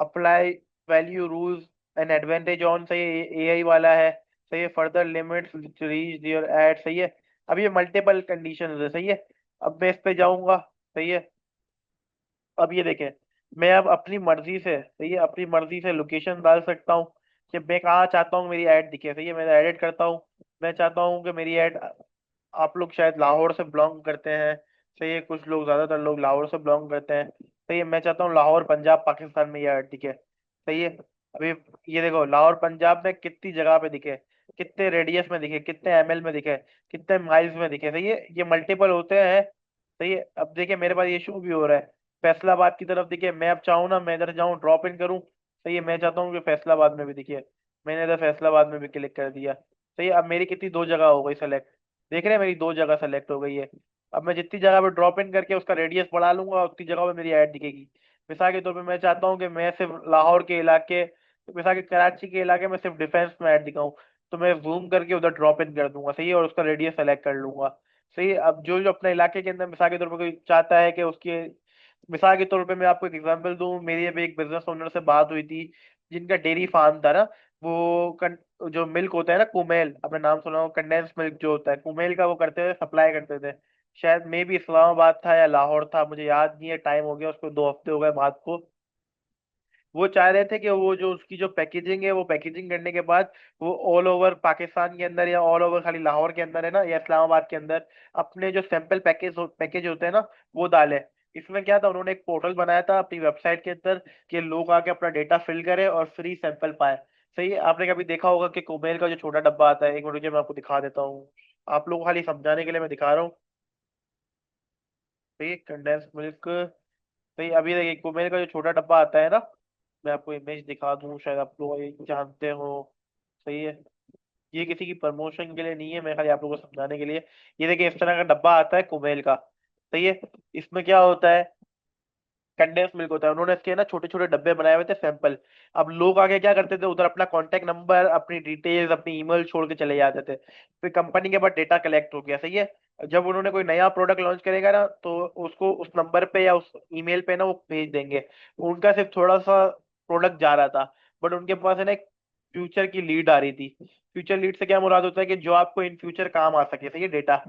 Apply value rules and advantage on. सही है, एआई वाला है। सही है। Further limits reach your add. सही है। अब ये मल्टीपल कंडीशन है। सही है। अब मैं इस पे जाऊंगा। सही है। अब ये देखें, मैं अब अपनी मर्जी से, सही है, अपनी मर्जी से लोकेशन डाल सकता हूँ कि मैं कहाँ चाहता हूँ मेरी ऐड दिखे। सही है। मैं एडिट करता हूँ, मैं चाहता हूँ कि मेरी ऐड, आप लोग शायद लाहौर से बिलोंग करते हैं, सही है, कुछ लोग, ज्यादातर लोग लाहौर से बिलोंग करते हैं। सही है, मैं चाहता हूँ लाहौर पंजाब पाकिस्तान में ये दिखे। सही है। अभी ये देखो, लाहौर पंजाब में कितनी जगह पे दिखे, कितने रेडियस में दिखे, कितने एमएल में दिखे, कितने माइल्स में दिखे। सही है, ये मल्टीपल होते हैं। सही है, अब देखिए मेरे पास ये शो भी हो रहा है फैसलाबाद की तरफ। देखिए मैं अब चाहूँ ना, मैं इधर जाऊँ ड्रॉप इन करूँ। सही है, मैं चाहता हूँ कि फैसलाबाद में भी दिखे। मैंने इधर फैसलाबाद में भी क्लिक कर दिया। सही है, अब मेरी कितनी, दो जगह हो गई सेलेक्ट। देख रहे हैं, मेरी दो जगह सेलेक्ट हो गई है। अब मैं जितनी जगह पे ड्रॉप इन करके उसका रेडियस बढ़ा लूंगा, उतनी जगह पे मेरी ऐड दिखेगी। मिसाल के तौर पे मैं चाहता हूँ कि मैं सिर्फ लाहौर के इलाके, मिसाल के कराची के इलाके में सिर्फ डिफेंस में ऐड दिखाऊं, तो मैं जूम करके उधर ड्रॉप इन कर दूंगा। सही है, और उसका रेडियस सेलेक्ट कर लूंगा। सही है, अब जो जो अपने इलाके के अंदर मिसाल के तौर पर कोई चाहता है कि उसके, मिसाल के तौर पे मैं आपको एक एग्जांपल दूं, मेरी अभी एक बिजनेस ओनर से बात हुई थी जिनका डेयरी फार्म था ना। जो मिल्क होता है ना, कुमेल, आपने नाम सुना हो, कंडेंस मिल्क जो होता है कुमेल का, वो करते थे, सप्लाई करते थे। शायद मे भी इस्लामाबाद था या लाहौर था, मुझे याद नहीं है, टाइम हो गया उसको, 2 हफ्ते हो गए बात को। वो चाह रहे थे कि वो जो उसकी जो पैकेजिंग है, वो पैकेजिंग करने के बाद वो ऑल ओवर पाकिस्तान के अंदर, या ऑल ओवर खाली लाहौर के अंदर है ना, या इस्लामाबाद के अंदर, अपने जो सैंपल पैकेज होते हैं ना, वो डाले। इसमें क्या था, उन्होंने एक पोर्टल बनाया था अपनी वेबसाइट के अंदर कि लोग आके अपना डेटा फिल करें और फ्री सैंपल पाए। सही है, आपने कभी देखा होगा कि कुबेर का जो छोटा डब्बा आता है, एक मिनट रुकिए, मैं आपको दिखा देता हूँ। आप लोगों को खाली समझाने के लिए मैं दिखा रहा हूँ। सही है, कंडेंस मिल्क। सही, अभी देखिए कुबेर का जो छोटा डब्बा आता है ना, मैं आपको इमेज दिखा दूं, शायद आप लोग ये जानते हो। सही है, ये किसी की प्रमोशन के लिए नहीं है, मैं खाली आप लोगों को समझाने के लिए। ये देखिए, इस तरह का डब्बा आता है कुबेर का। सही है, इसमें क्या होता है, कंडेंस मिल्क होता है। उन्होंने इसके ना छोटे छोटे डब्बे बनाए हुए थे सैंपल। अब लोग आगे क्या करते थे, उधर अपना कॉन्टेक्ट नंबर, अपनी डिटेल्स, अपनी ईमेल छोड़ के चले जाते थे। फिर कंपनी के पास डेटा कलेक्ट हो गया। सही है, जब उन्होंने कोई नया प्रोडक्ट लॉन्च करेगा ना, तो उसको उस नंबर पे या उस ईमेल पे ना वो भेज देंगे। उनका सिर्फ थोड़ा सा प्रोडक्ट जा रहा था, बट उनके पास है ना एक फ्यूचर की लीड आ रही थी। फ्यूचर लीड से क्या मुराद होता है कि जो आपको इन फ्यूचर काम आ सके। सही है, डेटा।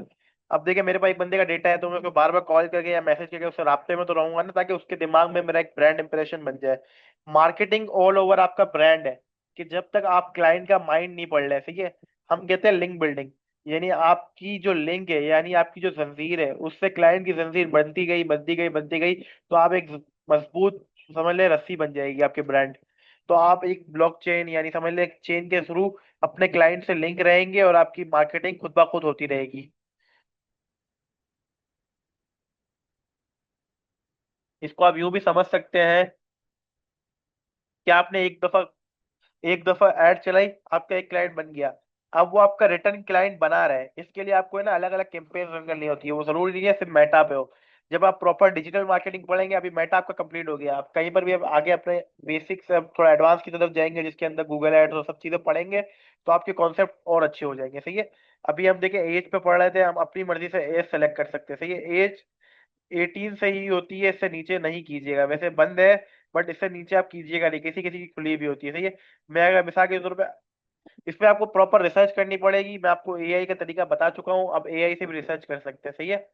अब देखिए मेरे पास एक बंदे का डेटा है, तो मैं उसको बार बार कॉल करके या मैसेज करके उससे राब्ते में तो रहूंगा ना, ताकि उसके दिमाग में मेरा एक ब्रांड इंप्रेशन बन जाए। मार्केटिंग ऑल ओवर आपका ब्रांड है, कि जब तक आप क्लाइंट का माइंड नहीं पढ़ रहे। सही है, हम कहते हैं लिंक बिल्डिंग। यानी आपकी जो लिंक है, यानी आपकी जो जंजीर है, उससे क्लाइंट की जंजीर बनती गई, बनती गई, बनती गई, तो आप एक मजबूत, समझ ले, रस्सी बन जाएगी आपके ब्रांड। तो आप एक ब्लॉकचेन, यानी समझ ले एक चेन के थ्रू अपने क्लाइंट से लिंक रहेंगे, और आपकी मार्केटिंग खुद ब खुद होती रहेगी। इसको आप यूं भी समझ सकते हैं कि आपने एक दफा ऐड चलाई, आपका एक क्लाइंट बन गया। अब वो आपका रिटर्न क्लाइंट बना रहा है, इसके लिए आपको है ना अलग अलग कैंपेन रन करनी होती है। वो जरूरी नहीं है सिर्फ मेटा पे हो। जब आप प्रॉपर डिजिटल मार्केटिंग पढ़ेंगे, अभी मेटा आपका कंप्लीट हो गया, आप कहीं पर भी अब आगे अपने बेसिक से अब थोड़ा एडवांस की तरफ जाएंगे, जिसके अंदर गूगल एड्स और सब चीजें पढ़ेंगे, तो आपके कॉन्सेप्ट और अच्छे हो जाएंगे। सही है, अभी हम देखिए एज पे पढ़ रहे थे, हम अपनी मर्जी से एज सेलेक्ट कर सकते हैं। सही है, एज 18 से ही होती है, इससे नीचे नहीं कीजिएगा, वैसे बंद है, बट इससे नीचे आप कीजिएगा नहीं, किसी किसी की खुली भी होती है। सही है, मैं अगर मिसाल के तौर पे, इस पे आपको प्रॉपर रिसर्च करनी पड़ेगी। मैं आपको एआई का तरीका बता चुका हूँ, अब एआई से भी रिसर्च कर सकते हैं। सही है,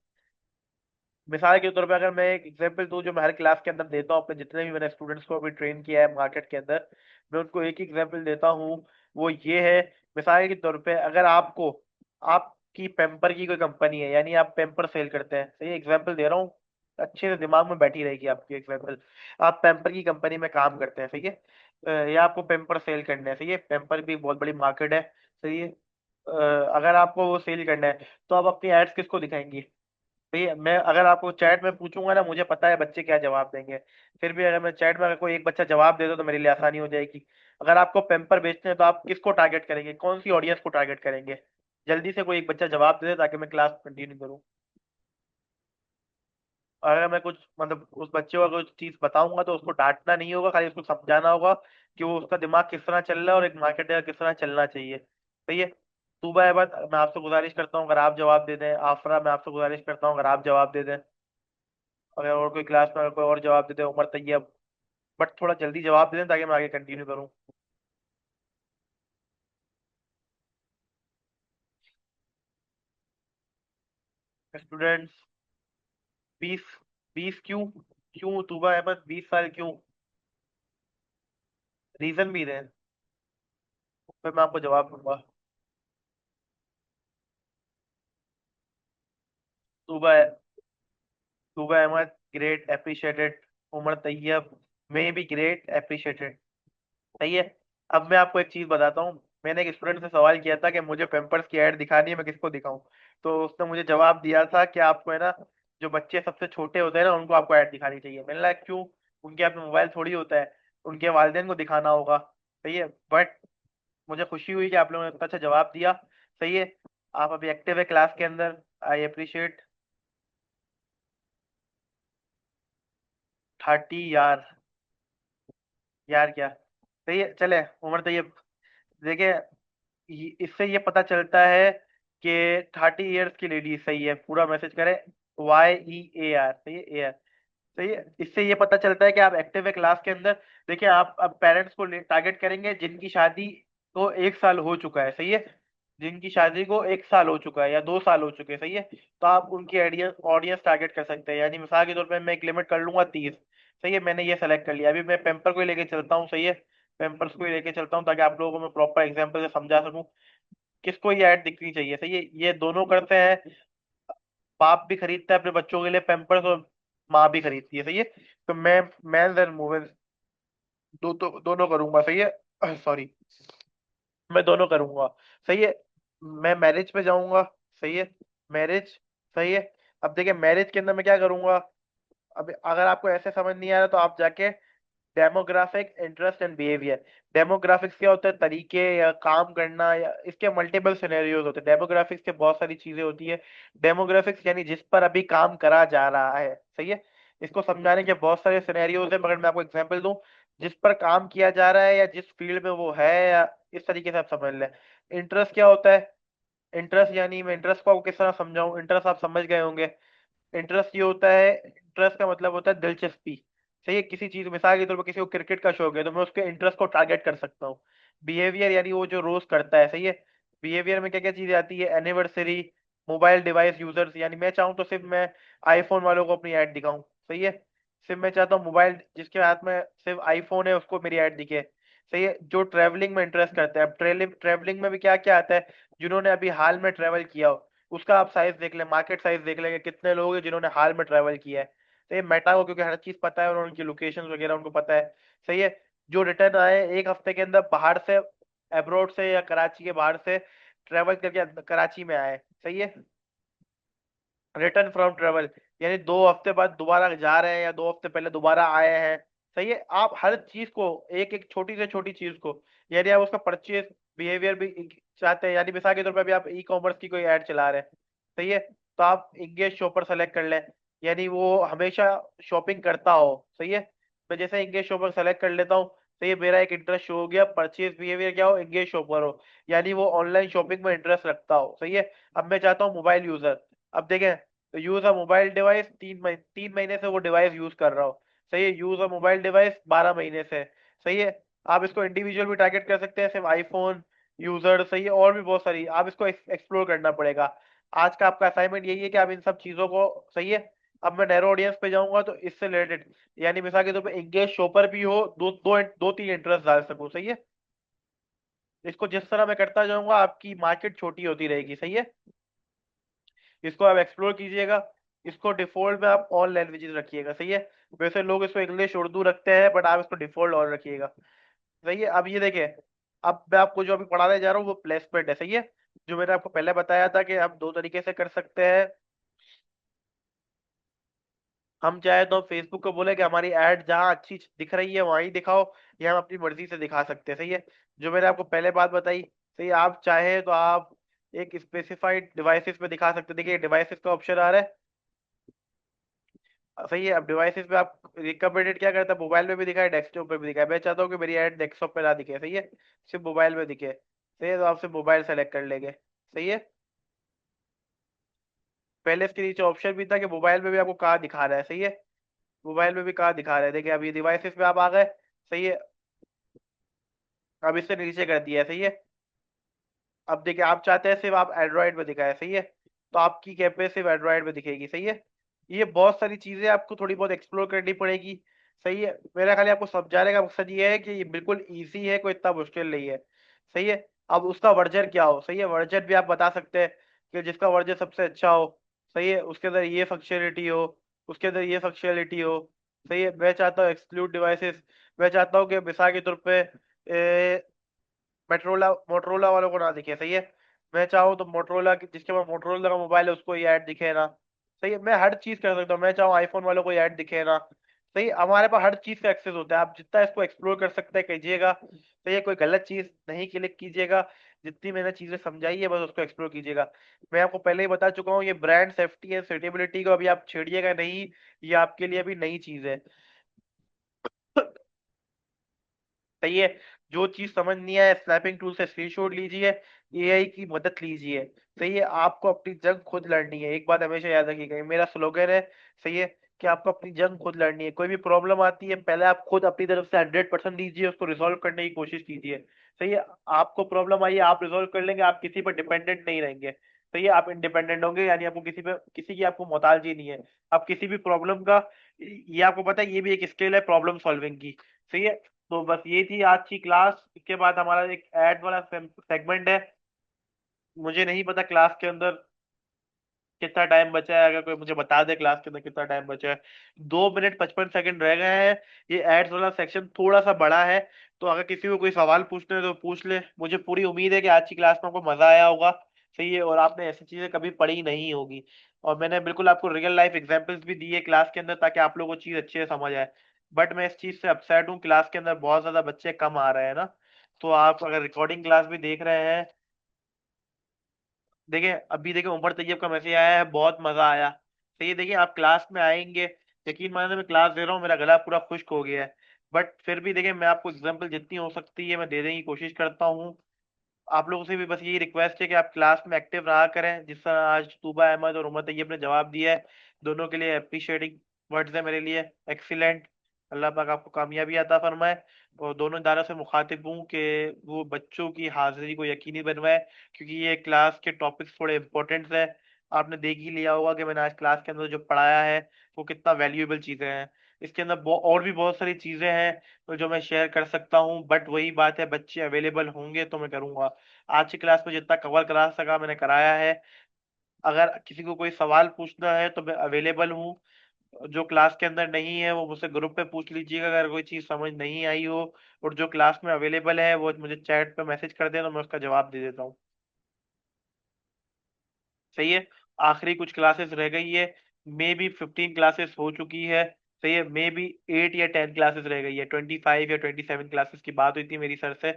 मिसाल के तौर पे अगर मैं एक एग्जांपल दूं जो मैं हर क्लास के अंदर देता हूँ, अपने जितने भी मैंने स्टूडेंट्स को अभी ट्रेन किया है मार्केट के अंदर, मैं उनको एक ही एग्जांपल देता हूँ। वो ये है, मिसाल के तौर पे अगर आपको, आपकी पेम्पर की कोई कंपनी है, यानी आप पेम्पर सेल करते हैं। सही एग्जांपल दे रहा हूँ, अच्छे से दिमाग में बैठी रहेगी आपकी एग्जांपल। आप पेम्पर की कंपनी में काम करते हैं। सही है, या आपको पेम्पर सेल करना है। सही है, पेम्पर भी बहुत बड़ी मार्केट है। सही है, अगर आपको वो सेल करना है, तो आप अपनी एड्स किसको दिखाएंगी? भैया मैं अगर आपको चैट में पूछूंगा ना, मुझे पता है बच्चे क्या जवाब देंगे। फिर भी अगर मैं चैट में अगर कोई एक बच्चा जवाब दे दो, तो मेरे लिए आसानी हो जाएगी। अगर आपको पेम्पर बेचने हैं, तो आप किसको टारगेट करेंगे, कौन सी ऑडियंस को टारगेट करेंगे? जल्दी से कोई एक बच्चा जवाब दे दे, ताकि मैं क्लास कंटिन्यू करूँ। अगर मैं कुछ मतलब उस बच्चे को कुछ चीज बताऊंगा, तो उसको डांटना नहीं होगा, खाली उसको समझाना होगा कि वो उसका दिमाग किस तरह चल रहा है, और एक मार्केटर किस तरह चलना चाहिए। सही है, सुबह है बात, मैं आपसे गुजारिश करता हूँ अगर आप जवाब दे दें। आफरा, मैं आपसे गुजारिश करता हूँ अगर आप जवाब दे दें। अगर और कोई क्लास में अगर कोई और जवाब देते, उमर तैयब, बट थोड़ा जल्दी जवाब दे दें ताकि मैं आगे कंटिन्यू करूँ। स्टूडेंट्स 20, 20 क्यों? क्यों तूबा अहमद 20 साल क्यों? रीजन भी दें, फिर मैं आपको जवाब दूंगा। तूबा तूबा अहमद ग्रेट अप्रिशिएटेड, उमर तैयब में भी ग्रेट अप्रिशिएटेड। सही है। अब मैं आपको एक चीज बताता हूँ। मैंने एक स्टूडेंट से सवाल किया था कि मुझे पेम्पर्स की ऐड दिखानी है, मैं किसको दिखाऊं। तो उसने मुझे जवाब दिया था कि आपको है ना, जो बच्चे सबसे छोटे होते हैं ना उनको आपको ऐड दिखानी चाहिए। मैंने लगा क्यों, उनके हाथ में मोबाइल थोड़ी होता है, उनके वालिदैन को दिखाना होगा। सही है। बट मुझे खुशी हुई कि आप लोगों ने इतना अच्छा जवाब दिया। सही है। आप अभी एक्टिव है क्लास के अंदर, आई अप्रिशिएट। 30 यार। यार क्या। सही है चले। उम्र तो ये, देखिए, इससे ये पता चलता है कि 30 ईयर्स की लेडी, सही है, पूरा मैसेज करें, YEAR, सही है, AR। सही है। इससे ये पता चलता है कि आप एक्टिव है क्लास के अंदर। देखिए, आप अब पेरेंट्स को टारगेट करेंगे जिनकी शादी को 1 साल हो चुका है। सही है। जिनकी शादी को 1 साल हो चुका है या 2 साल हो चुके हैं। सही है। तो आप उनकी ऑडियंस ऑडियंस टारगेट कर सकते हैं। यानी मिसाल के तौर पर मैं एक लिमिट कर लूंगा 30। सही है। मैंने ये सेलेक्ट कर लिया। अभी मैं पेम्पर को ही लेके चलता हूँ। सही है। पेम्पर्स को ही लेके चलता हूँ ताकि आप लोगों को मैं प्रॉपर एग्जाम्पल से समझा सकूं किसको ये ऐड दिखनी चाहिए। सही है। ये दोनों करते हैं। बाप भी खरीदता है अपने बच्चों के लिए पैम्पर्स, और माँ भी खरीदती है। सही है। तो मैं मेंस एंड वुमेन्स दोनों करूंगा। सही है। सॉरी, मैं दोनों करूंगा। सही है। मैं मैरिज पे जाऊंगा। सही है। मैरिज। सही है। अब देखिए, मैरिज के अंदर मैं क्या करूंगा। अब अगर आपको ऐसे समझ नहीं आ रहा तो आप जाके demographic interest and behaviour. Demographics क्या होता है, तरीके या काम करना, या इसके मल्टीपल सिनेरियोज होते हैं। डेमोग्राफिक्स के बहुत सारी चीजें होती है। डेमोग्राफिक्स यानी जिस पर अभी काम करा जा रहा है। सही है। इसको समझाने के बहुत सारे सिनेरियोज है, मगर मैं आपको एग्जांपल दूं, जिस पर काम किया जा रहा है या जिस फील्ड में वो है, या इस तरीके से आप समझ लें। इंटरेस्ट क्या होता है। इंटरेस्ट यानी मैं इंटरेस्ट को आपको किस तरह समझाऊं, इंटरेस्ट आप समझ गए होंगे। इंटरेस्ट ये होता है, इंटरेस्ट का मतलब होता है दिलचस्पी। सही है। किसी चीज, मिसाल के तौर पर किसी को क्रिकेट का शौक है तो मैं उसके इंटरेस्ट को टारगेट कर सकता हूँ। बिहेवियर यानी वो जो रोज करता है। सही है। बिहेवियर में क्या क्या चीजें आती है, एनिवर्सरी, मोबाइल डिवाइस यूजर्स, यानी मैं चाहूँ तो सिर्फ मैं आईफोन वालों को अपनी ऐड दिखाऊं। सही है। सिर्फ मैं चाहता हूँ मोबाइल जिसके हाथ में सिर्फ आईफोन है उसको मेरी ऐड दिखे। सही है। जो ट्रैवलिंग में इंटरेस्ट करते हैं, अब ट्रैवलिंग में भी क्या क्या आता है, जिन्होंने अभी हाल में ट्रैवल किया हो उसका आप साइज देख लें, मार्केट साइज देख लेंगे कितने लोग हैं जिन्होंने हाल में ट्रैवल किया है। तो ये मेटा को क्योंकि हर चीज पता है और उनकी लोकेशन वगैरह उनको पता है। सही है। जो रिटर्न आए 1 हफ्ते के अंदर बाहर से, अब्रॉड से या कराची के बाहर से ट्रैवल करके कराची में आए। सही है। रिटर्न फ्रॉम ट्रेवल यानी 2 हफ्ते बाद दोबारा जा रहे हैं या 2 हफ्ते पहले दोबारा आए हैं। सही है। आप हर चीज को, एक एक छोटी से छोटी चीज को, यदि आप उसका परचेज बिहेवियर भी चाहते हैं, यानी मिसाल के तौर पर अभी आप ई कॉमर्स की कोई ऐड चला रहे हैं। सही है। तो आप इंगेज शॉपर सेलेक्ट कर लें, यानी वो हमेशा शॉपिंग करता हो। सही है। मैं जैसे इंगेज शॉपर सेलेक्ट कर लेता हूँ, तो ये मेरा एक इंटरेस्ट शो हो गया, परचेज बिहेवियर क्या हो, इंगेज शॉपर हो, यानी वो ऑनलाइन शॉपिंग में इंटरेस्ट रखता हो। सही है। अब मैं चाहता हूँ मोबाइल यूजर। अब देखें, तो यूज अ मोबाइल डिवाइस 3 महीने से वो डिवाइस यूज कर रहा हो। सही है। यूज अ मोबाइल डिवाइस 12 महीने से। सही है। आप इसको इंडिविजुअल भी टारगेट कर सकते हैं, सिर्फ आईफोन यूजर। सही है। और भी बहुत सारी आप इसको एक्सप्लोर करना पड़ेगा। आज का आपका असाइनमेंट यही है कि आप इन सब चीजों को, सही है, अब मैं नैरो ऑडियंस पे जाऊंगा तो इससे रिलेटेड, यानी मिसाल के तौर पे इंगेज शॉपर भी हो, दो दो दो तीन इंटरेस्ट डाल सकूं। सही है। इसको जिस तरह मैं करता जाऊंगा आपकी मार्केट छोटी होती रहेगी। सही है। इसको आप एक्सप्लोर कीजिएगा। इसको डिफॉल्ट में आप ऑल लैंग्वेजेस रखिएगा। सही है। वैसे लोग इसको इंग्लिश उर्दू रखते हैं, बट आप इसको डिफॉल्ट ऑल रखिएगा। सही है। अब ये देखिए, अब मैं आपको जो अभी पढ़ाने जा रहा हूँ वो प्लेसमेंट है। सही है। जो मैंने आपको पहले बताया था कि हम दो तरीके से कर सकते हैं। हम चाहे तो फेसबुक को बोले कि हमारी ऐड जहाँ अच्छी दिख रही है वहीं दिखाओ, या हम अपनी मर्जी से दिखा सकते हैं। सही है। जो मैंने आपको पहले बात बताई, सही है, आप चाहे तो आप एक स्पेसिफाइड डिवाइसेस पे दिखा सकते हैं। देखिए, डिवाइसेस का ऑप्शन आ रहा है। सही है। अब डिवाइसेस पे आप रिकमेंडेड क्या करता है, मोबाइल पे भी दिखाए, डेस्कटॉप पे भी दिखाए। मैं चाहता हूँ कि मेरी ऐड डेस्कटॉप पे ना दिखे। सही है। सिर्फ मोबाइल में दिखे। सही है। तो आप सिर्फ मोबाइल सेलेक्ट कर लेंगे। सही है। पहले इसके नीचे ऑप्शन भी था कि मोबाइल में भी आपको कहाँ दिखा रहा है। सही है। मोबाइल में भी कहाँ दिखा रहा है, देखिए अब ये डिवाइसेस पे आप आ गए। सही है। अब इससे नीचे कर दिया है। सही है। अब देखिए, आप चाहते हैं सिर्फ आप एंड्रॉइड में दिखाए। सही है। तो आपकी कैपेसिटी सिर्फ एंड्रॉइड में दिखेगी। सही है। ये बहुत सारी चीजें आपको थोड़ी बहुत एक्सप्लोर करनी पड़ेगी। सही है। मेरा खाली आपको समझाने का मकसद ये है कि ये बिल्कुल इजी है, कोई इतना मुश्किल नहीं है। सही है। अब उसका वर्जन क्या हो, सही है, वर्जन भी आप बता सकते हैं कि जिसका वर्जन सबसे अच्छा हो। सही है। उसके अंदर ये फंक्शनलिटी हो, उसके अंदर ये फंक्शनलिटी हो। सही है, मैं चाहता हूँ एक्सक्लूड डिवाइसेस। मैं चाहता हूँ कि मिसाल के तौर पे मेट्रोला मोटरोला वालों को ना दिखे। सही है, मैं चाहूँ तो मोटरोला जिसके पास मोटरोला का मोबाइल है उसको ये ऐड दिखे ना। सही है, मैं हर चीज कर सकता हूँ। मैं चाहूँ आईफोन वालों को ये ऐड दिखे ना। सही है, हमारे पास हर चीज का एक्सेस होता है। आप जितना इसको एक्सप्लोर कर सकते हैं कीजिएगा। सही है, कोई गलत चीज नहीं क्लिक कीजिएगा। जितनी मैंने चीजें समझाई है बस उसको एक्सप्लोर कीजिएगा। मैं आपको पहले ही बता चुका हूँ, ये ब्रांड सेफ्टी एंड सुटेबिलिटी को अभी आप छेड़िएगा नहीं। ये आपके लिए अभी नई चीज है। सही है, जो चीज समझ नहीं आए स्नैपिंग टूल से स्क्रीनशॉट लीजिए, एआई की मदद लीजिए। सही है, आपको अपनी जंग खुद लड़नी है। एक बात हमेशा याद रखिएगा, ये मेरा स्लोगन है। सही है, कि आपको अपनी जंग खुद लड़नी है। कोई भी प्रॉब्लम आती है पहले आप खुद अपनी तरफ से 100% दीजिए, उसको रिजॉल्व करने की कोशिश कीजिए। सही है, आपको प्रॉब्लम आई है आप रिजॉल्व कर लेंगे, आप किसी पर डिपेंडेंट नहीं रहेंगे। सही है, आप इंडिपेंडेंट होंगे, यानी आपको किसी पे किसी की आपको मोहताज ही नहीं है। आप किसी भी प्रॉब्लम का, ये आपको पता है ये भी एक स्किल है प्रॉब्लम सॉल्विंग की। सही है, तो बस ये थी आज की क्लास। इसके बाद हमारा एक ऐड वाला सेगमेंट है। मुझे नहीं पता क्लास के अंदर कितना टाइम बचा है, अगर कोई मुझे बता दे क्लास के अंदर कितना टाइम बचा है। 2 मिनट 55 सेकंड रह गए हैं। ये एड्स वाला सेक्शन थोड़ा सा बड़ा है, तो अगर किसी को कोई सवाल पूछने है तो पूछ ले। मुझे पूरी उम्मीद है कि आज की क्लास में आपको मजा आया होगा। सही है, और आपने ऐसी चीजें कभी पढ़ी नहीं होगी। और मैंने बिल्कुल आपको रियल लाइफ एग्जांपल्स भी दिए क्लास के अंदर, ताकि आप लोगों को चीज अच्छे से समझ आए। बट मैं इस चीज से अपसेट हूँ, क्लास के अंदर बहुत ज्यादा बच्चे कम आ रहे हैं ना। तो आप अगर रिकॉर्डिंग क्लास भी देख रहे हैं, देखिए अभी देखिए उमर तैयब का मैसेज आया है, बहुत मजा आया। तो ये देखिए आप क्लास में आएंगे, यकीन माने मैं क्लास दे रहा हूँ, मेरा गला पूरा खुश्क हो गया है। बट फिर भी देखिए मैं आपको एग्जांपल जितनी हो सकती है मैं दे देने की कोशिश करता हूँ। आप लोगों से भी बस यही रिक्वेस्ट है कि आप क्लास में एक्टिव रहा करें, जिस तरह आज तूबा अहमद और उमर तैयब ने जवाब दिया है। दोनों के लिए अप्रिशिएटिंग वर्ड्स है मेरे लिए। एक्सीलेंट। अल्लाह पाक आपको कामयाबी अता फरमाए। और दोनों इदारों से मुखातिब हूँ कि वो बच्चों की हाजिरी को यकीनी बनवाए, क्योंकि ये क्लास के टॉपिक्स थोड़े इंपॉर्टेंट है। आपने देख ही लिया होगा कि मैंने आज क्लास के अंदर जो पढ़ाया है वो कितना वैल्यूएबल चीज़ें हैं। इसके अंदर और भी बहुत सारी चीज़ें हैं तो जो मैं शेयर कर सकता हूँ, बट वही बात है बच्चे अवेलेबल होंगे तो मैं करूँगा। आज की क्लास में जितना कवर करा सका मैंने कराया है। अगर किसी को कोई सवाल पूछना है तो मैं अवेलेबल हूँ। जो क्लास के अंदर नहीं है वो मुझसे ग्रुप पे पूछ लीजिएगा, अगर कोई चीज़ समझ नहीं आई हो। और जो क्लास में अवेलेबल है वो मुझे चैट पे मैसेज कर देना, मैं उसका जवाब दे देता हूँ। सही है, आखिरी कुछ क्लासेस रह गई है। मे बी 15 क्लासेस हो चुकी है। सही है, मे बी 8 या 10 क्लासेस रह गई है। 25 या 27 क्लासेस की बात हुई थी मेरी सर से।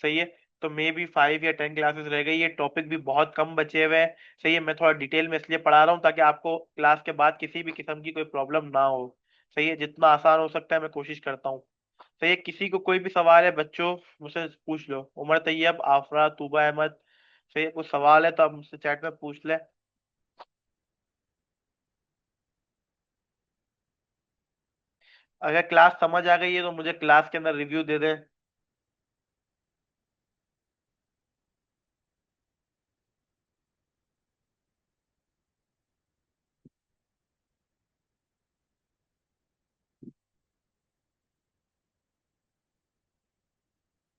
सही है, तो मे बी 5 या 10 क्लासेस रह गई है। टॉपिक भी बहुत कम बचे हुए हैं। सही है, मैं थोड़ा डिटेल में इसलिए पढ़ा रहा हूँ ताकि आपको क्लास के बाद किसी भी किस्म की कोई प्रॉब्लम ना हो। सही है, जितना आसान हो सकता है मैं कोशिश करता हूँ। सही है, किसी को कोई भी सवाल है बच्चों मुझसे पूछ लो। उमर तैयब, आफरा, तूबा अहमद। सही है, कुछ सवाल है तो आप मुझसे चैट में पूछ लें। अगर क्लास समझ आ गई है तो मुझे क्लास के अंदर रिव्यू दे दें।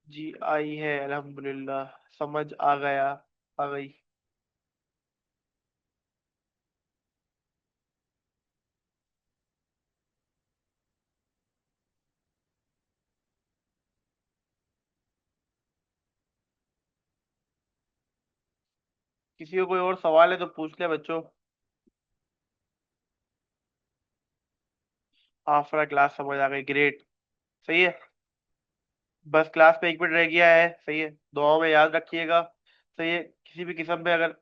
जी आई है अल्हम्दुलिल्लाह, समझ आ गया, आ गई। किसी को कोई और सवाल है तो पूछ ले बच्चों। आफ्टर क्लास समझ आ गई, ग्रेट। सही है, बस क्लास पे 1 मिनट रह गया है। सही है, दुआओं में याद रखिएगा। सही है, किसी भी किस्म में अगर